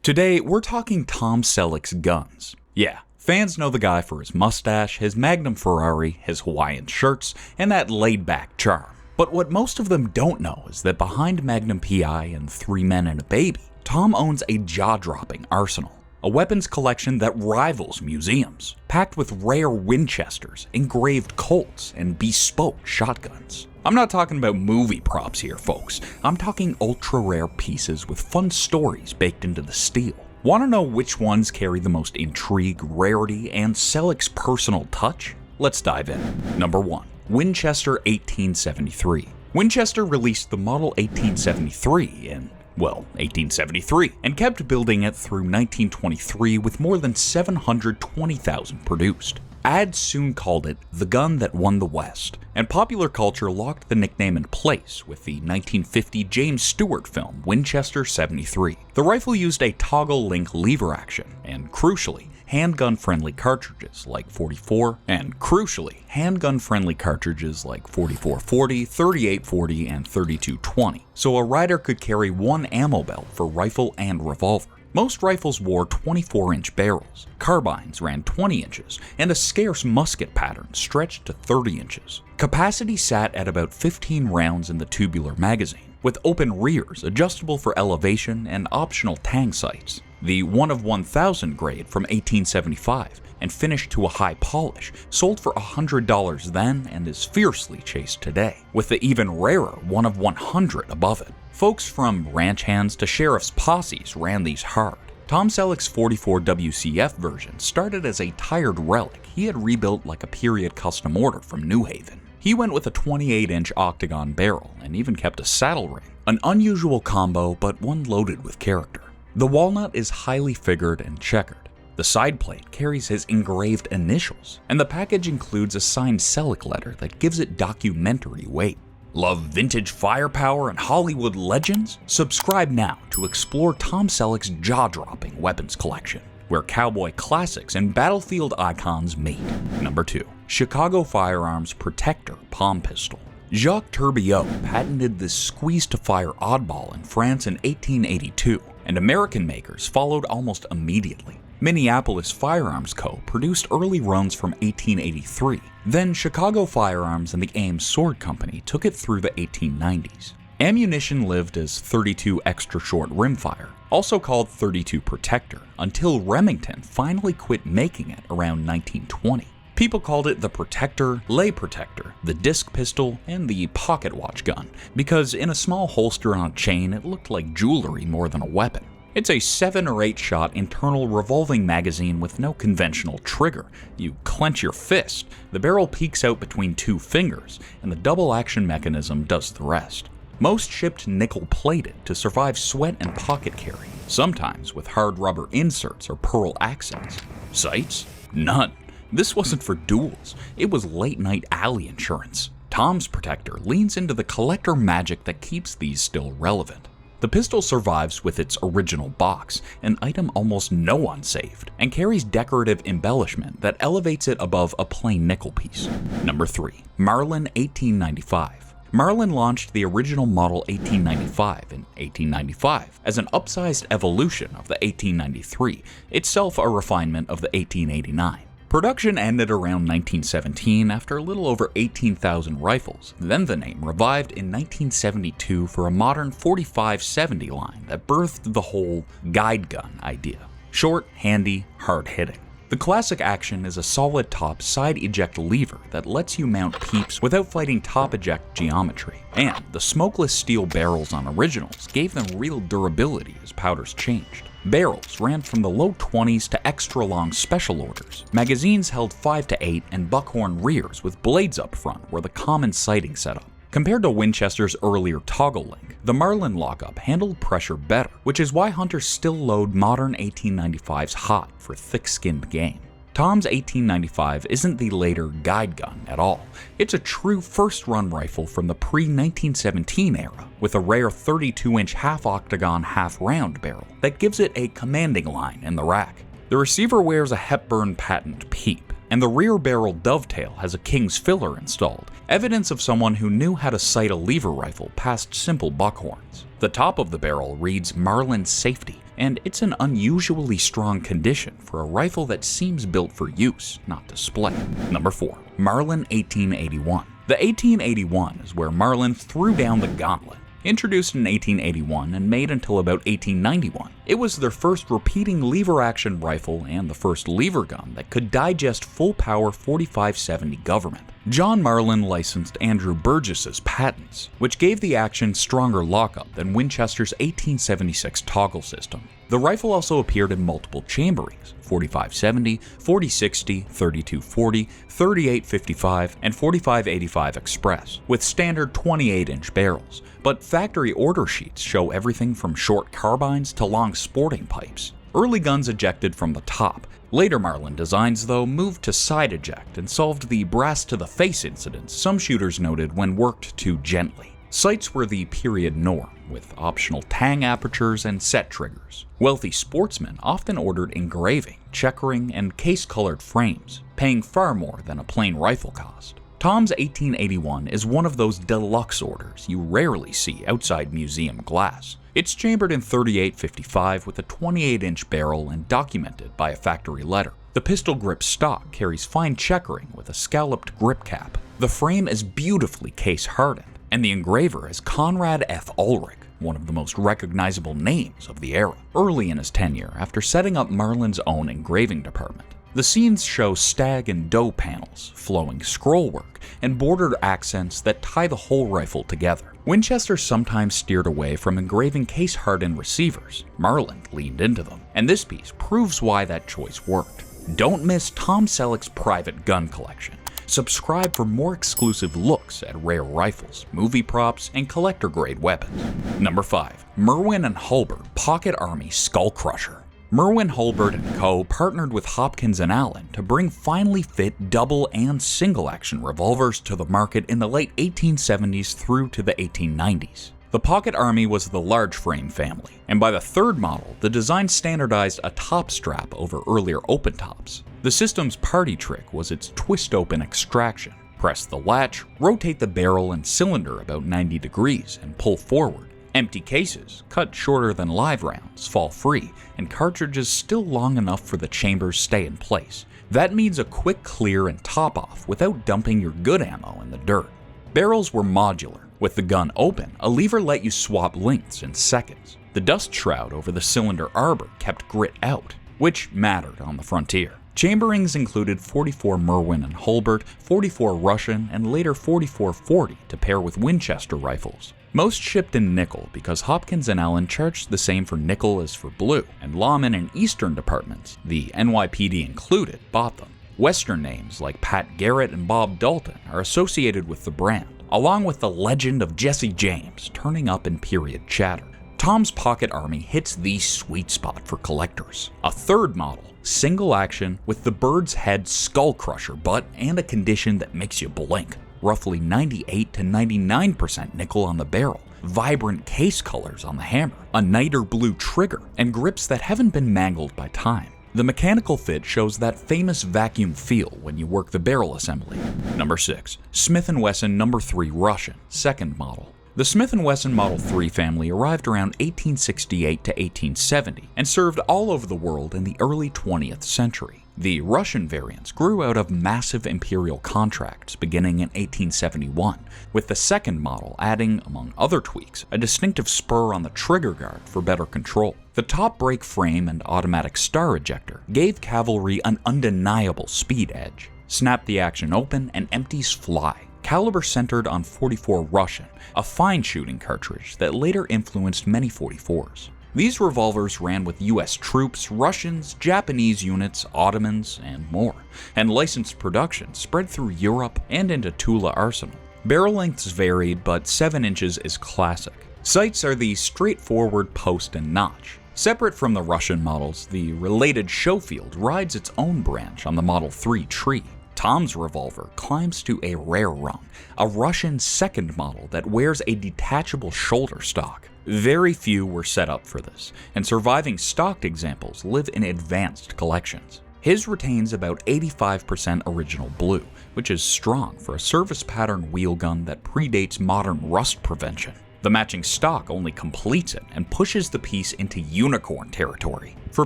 Today, we're talking Tom Selleck's guns. Yeah, fans know the guy for his mustache, his Magnum Ferrari, his Hawaiian shirts, and that laid-back charm. But what most of them don't know is that behind Magnum P.I. and Three Men and a Baby, Tom owns a jaw-dropping arsenal. A weapons collection that rivals museums, packed with rare Winchesters, engraved Colts, and bespoke shotguns. I'm not talking about movie props here, folks. I'm talking ultra-rare pieces with fun stories baked into the steel. Want to know which ones carry the most intrigue, rarity, and Selleck's personal touch? Let's dive in. Number 1. Winchester 1873. Winchester released the model 1873 in 1873, and kept building it through 1923 with more than 720,000 produced. Ads soon called it the gun that won the West, and popular culture locked the nickname in place with the 1950 James Stewart film Winchester 73. The rifle used a toggle link lever action, and crucially, handgun-friendly cartridges like 44, and crucially, handgun-friendly cartridges like 4440, 3840, and 3220, so a rider could carry one ammo belt for rifle and revolver. Most rifles wore 24-inch barrels, carbines ran 20 inches, and a scarce musket pattern stretched to 30 inches. Capacity sat at about 15 rounds in the tubular magazine, with open rears adjustable for elevation and optional tang sights. The 1 of 1000 grade from 1875 and finished to a high polish sold for $100 then and is fiercely chased today, with the even rarer 1 of 100 above it. Folks from ranch hands to sheriff's posses ran these hard. Tom Selleck's 44 WCF version started as a tired relic he had rebuilt like a period custom order from New Haven. He went with a 28-inch octagon barrel and even kept a saddle ring, an unusual combo but one loaded with character. The walnut is highly figured and checkered. The side plate carries his engraved initials, and the package includes a signed Selleck letter that gives it documentary weight. Love vintage firepower and Hollywood legends? Subscribe now to explore Tom Selleck's jaw-dropping weapons collection, where cowboy classics and battlefield icons meet. Number 2. Chicago Firearms Protector Palm Pistol. Jacques Tourbillot patented this squeeze-to-fire oddball in France in 1882, and American makers followed almost immediately. Minneapolis Firearms Co. produced early runs from 1883. Then Chicago Firearms and the Ames Sword Company took it through the 1890s. Ammunition lived as 32 extra short rimfire, also called 32 Protector, until Remington finally quit making it around 1920. People called it the Protector, Lay Protector, the disc pistol, and the pocket watch gun, because in a small holster on a chain it looked like jewelry more than a weapon. It's a 7 or 8 shot internal revolving magazine with no conventional trigger. You clench your fist, the barrel peeks out between 2 fingers, and the double action mechanism does the rest. Most shipped nickel-plated to survive sweat and pocket carry, sometimes with hard rubber inserts or pearl accents. Sights? None. This wasn't for duels, it was late-night alley insurance. Tom's Protector leans into the collector magic that keeps these still relevant. The pistol survives with its original box, an item almost no one saved, and carries decorative embellishment that elevates it above a plain nickel piece. Number 3. Marlin 1895. Marlin launched the original model 1895 in 1895 as an upsized evolution of the 1893, itself a refinement of the 1889. Production ended around 1917 after a little over 18,000 rifles, then the name revived in 1972 for a modern 45-70 line that birthed the whole guide gun idea. Short, handy, hard-hitting. The classic action is a solid top side eject lever that lets you mount peeps without fighting top eject geometry, and the smokeless steel barrels on originals gave them real durability as powders changed. Barrels ran from the low 20s to extra long special orders. Magazines held 5 to 8 and buckhorn rears with blades up front were the common sighting setup. Compared to Winchester's earlier toggle link, the Marlin lockup handled pressure better, which is why hunters still load modern 1895s hot for thick-skinned game. Tom's 1895 isn't the later guide gun at all. It's a true first-run rifle from the pre-1917 era, with a rare 32-inch half-octagon, half-round barrel that gives it a commanding line in the rack. The receiver wears a Hepburn patent peep, and the rear barrel dovetail has a King's filler installed, evidence of someone who knew how to sight a lever rifle past simple buckhorns. The top of the barrel reads Marlin Safety, and it's an unusually strong condition for a rifle that seems built for use, not display. Number 4. Marlin 1881. The 1881 is where Marlin threw down the gauntlet. Introduced in 1881 and made until about 1891, it was their first repeating lever-action rifle and the first lever gun that could digest full-power 45-70 government. John Marlin licensed Andrew Burgess's patents, which gave the action stronger lockup than Winchester's 1876 toggle system. The rifle also appeared in multiple chamberings: 45-70, 40-60, 32-40, 38-55, and 45-85 Express, with standard 28-inch barrels, but factory order sheets show everything from short carbines to long sporting pipes. Early guns ejected from the top. Later Marlin designs, though, moved to side eject and solved the brass-to-the-face incidents some shooters noted when worked too gently. Sights were the period norm, with optional tang apertures and set triggers. Wealthy sportsmen often ordered engraving, checkering, and case-colored frames, paying far more than a plain rifle cost. Tom's 1881 is one of those deluxe orders you rarely see outside museum glass. It's chambered in 38-55 with a 28-inch barrel and documented by a factory letter. The pistol grip stock carries fine checkering with a scalloped grip cap. The frame is beautifully case-hardened, and the engraver is Conrad F. Ulrich, one of the most recognizable names of the era. Early in his tenure, after setting up Marlin's own engraving department, the scenes show stag and doe panels, flowing scrollwork, and bordered accents that tie the whole rifle together. Winchester sometimes steered away from engraving case-hardened receivers. Marlin leaned into them, and this piece proves why that choice worked. Don't miss Tom Selleck's private gun collection. Subscribe for more exclusive looks at rare rifles, movie props, and collector-grade weapons. Number 5. Merwin and Hulbert Pocket Army Skull Crusher. Merwin, Hulbert & Co. partnered with Hopkins & Allen to bring finely fit double and single-action revolvers to the market in the late 1870s through to the 1890s. The Pocket Army was the large frame family, and by the third model, the design standardized a top strap over earlier open tops. The system's party trick was its twist-open extraction. Press the latch, rotate the barrel and cylinder about 90 degrees, and pull forward. Empty cases, cut shorter than live rounds, fall free, and cartridges still long enough for the chambers stay in place. That means a quick clear and top off without dumping your good ammo in the dirt. Barrels were modular. With the gun open, a lever let you swap lengths in seconds. The dust shroud over the cylinder arbor kept grit out, which mattered on the frontier. Chamberings included 44 Merwin and Hulbert, 44 Russian, and later 44-40 to pair with Winchester rifles. Most shipped in nickel because Hopkins & Allen charged the same for nickel as for blue, and lawmen in eastern departments, the NYPD included, bought them. Western names like Pat Garrett and Bob Dalton are associated with the brand, along with the legend of Jesse James turning up in period chatter. Tom's Pocket Army hits the sweet spot for collectors. A third model, single action with the bird's head skull crusher butt and a condition that makes you blink. Roughly 98 to 99% nickel on the barrel, vibrant case colors on the hammer, a niter blue trigger, and grips that haven't been mangled by time. The mechanical fit shows that famous vacuum feel when you work the barrel assembly. Number 6. Smith & Wesson No. 3 Russian, second model. The Smith & Wesson Model 3 family arrived around 1868 to 1870 and served all over the world in the early 20th century. The Russian variants grew out of massive imperial contracts beginning in 1871, with the second model adding, among other tweaks, a distinctive spur on the trigger guard for better control. The top brake frame and automatic star ejector gave cavalry an undeniable speed edge. Snap the action open and empties fly. Caliber centered on 44 Russian, a fine shooting cartridge that later influenced many 44s. These revolvers ran with US troops, Russians, Japanese units, Ottomans, and more, and licensed production spread through Europe and into Tula Arsenal. Barrel lengths varied, but 7 inches is classic. Sights are the straightforward post and notch. Separate from the Russian models, the related Schofield rides its own branch on the Model 3 tree. Tom's revolver climbs to a rare rung, a Russian second model that wears a detachable shoulder stock. Very few were set up for this, and surviving stocked examples live in advanced collections. His retains about 85% original blue, which is strong for a service pattern wheel gun that predates modern rust prevention. The matching stock only completes it and pushes the piece into unicorn territory. For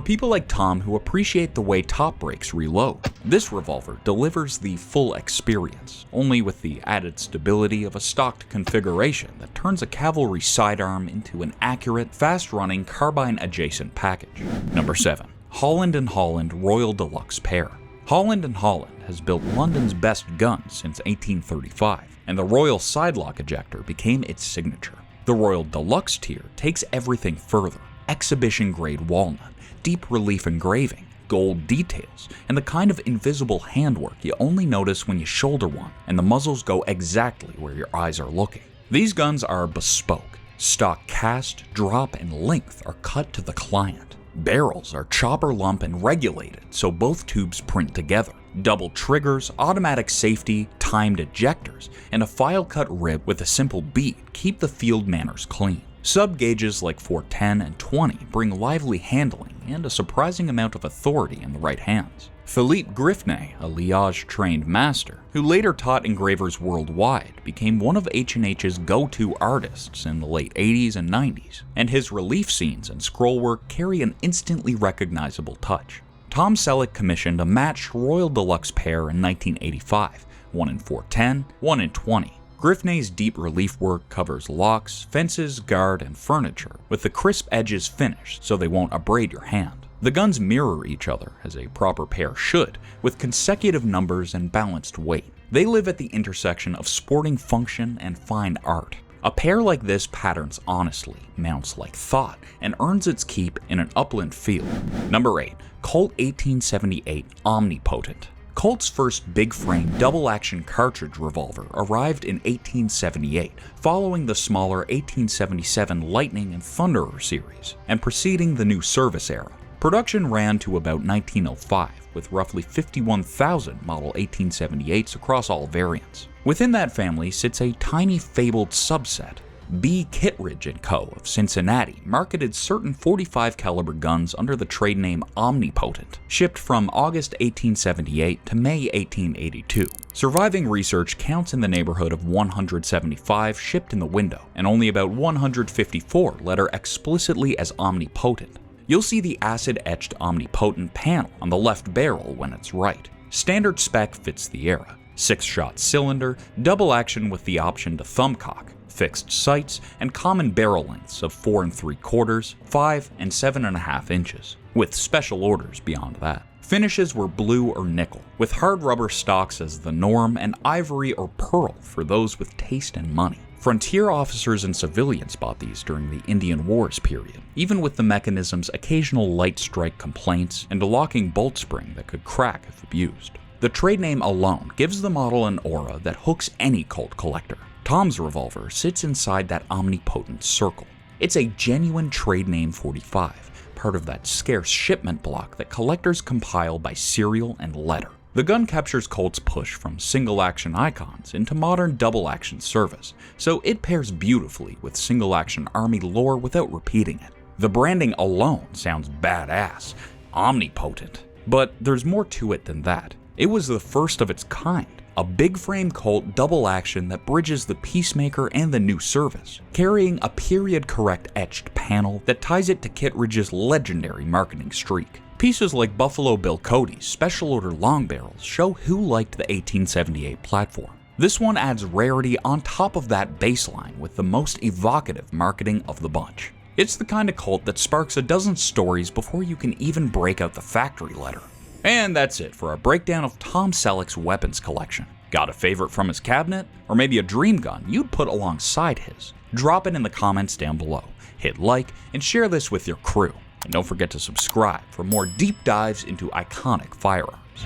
people like Tom who appreciate the way top brakes reload, this revolver delivers the full experience, only with the added stability of a stocked configuration that turns a cavalry sidearm into an accurate, fast-running carbine-adjacent package. Number 7. Holland & Holland Royal Deluxe Pair. Holland & Holland has built London's best guns since 1835, and the Royal Sidelock ejector became its signature. The Royal Deluxe tier takes everything further: exhibition-grade walnut, deep relief engraving, gold details, and the kind of invisible handwork you only notice when you shoulder one and the muzzles go exactly where your eyes are looking. These guns are bespoke. Stock cast, drop, and length are cut to the client. Barrels are chopper lump and regulated so both tubes print together. Double triggers, automatic safety, timed ejectors, and a file-cut rib with a simple bead keep the field manners clean. Sub-gauges like 410 and 20 bring lively handling and a surprising amount of authority in the right hands. Philippe Griffney, a Liège-trained master, who later taught engravers worldwide, became one of H&H's go-to artists in the late 80s and 90s, and his relief scenes and scrollwork carry an instantly recognizable touch. Tom Selleck commissioned a matched Royal Deluxe pair in 1985, one in 410, one in 20. Griffney's deep relief work covers locks, fences, guard, and furniture, with the crisp edges finished so they won't abrade your hand. The guns mirror each other, as a proper pair should, with consecutive numbers and balanced weight. They live at the intersection of sporting function and fine art. A pair like this patterns honestly, mounts like thought, and earns its keep in an upland field. Number 8. Colt 1878 Omnipotent. Colt's first big-frame, double-action cartridge revolver arrived in 1878, following the smaller 1877 Lightning and Thunderer series, and preceding the new service era. Production ran to about 1905, with roughly 51,000 Model 1878s across all variants. Within that family sits a tiny fabled subset. B. Kittredge & Co. of Cincinnati marketed certain .45 caliber guns under the trade name Omnipotent, shipped from August 1878 to May 1882. Surviving research counts in the neighborhood of 175 shipped in the window, and only about 154 letter explicitly as Omnipotent. You'll see the acid-etched Omnipotent panel on the left barrel when it's right. Standard spec fits the era. 6-shot cylinder, double action with the option to thumbcock, fixed sights, and common barrel lengths of 4 3/4, 5 and 7.5 inches, with special orders beyond that. Finishes were blue or nickel, with hard rubber stocks as the norm and ivory or pearl for those with taste and money. Frontier officers and civilians bought these during the Indian Wars period, even with the mechanism's occasional light strike complaints and a locking bolt spring that could crack if abused. The trade name alone gives the model an aura that hooks any Colt collector. Tom's revolver sits inside that omnipotent circle. It's a genuine trade name 45, part of that scarce shipment block that collectors compile by serial and letter. The gun captures Colt's push from single-action icons into modern double-action service, so it pairs beautifully with single-action Army lore without repeating it. The branding alone sounds badass, omnipotent, but there's more to it than that. It was the first of its kind. A big-frame Colt double-action that bridges the Peacemaker and the new service, carrying a period-correct etched panel that ties it to Kittredge's legendary marketing streak. Pieces like Buffalo Bill Cody's special order long barrels show who liked the 1878 platform. This one adds rarity on top of that baseline with the most evocative marketing of the bunch. It's the kind of Colt that sparks a dozen stories before you can even break out the factory letter. And that's it for our breakdown of Tom Selleck's weapons collection. Got a favorite from his cabinet? Or maybe a dream gun you'd put alongside his? Drop it in the comments down below. Hit like and share this with your crew. And don't forget to subscribe for more deep dives into iconic firearms.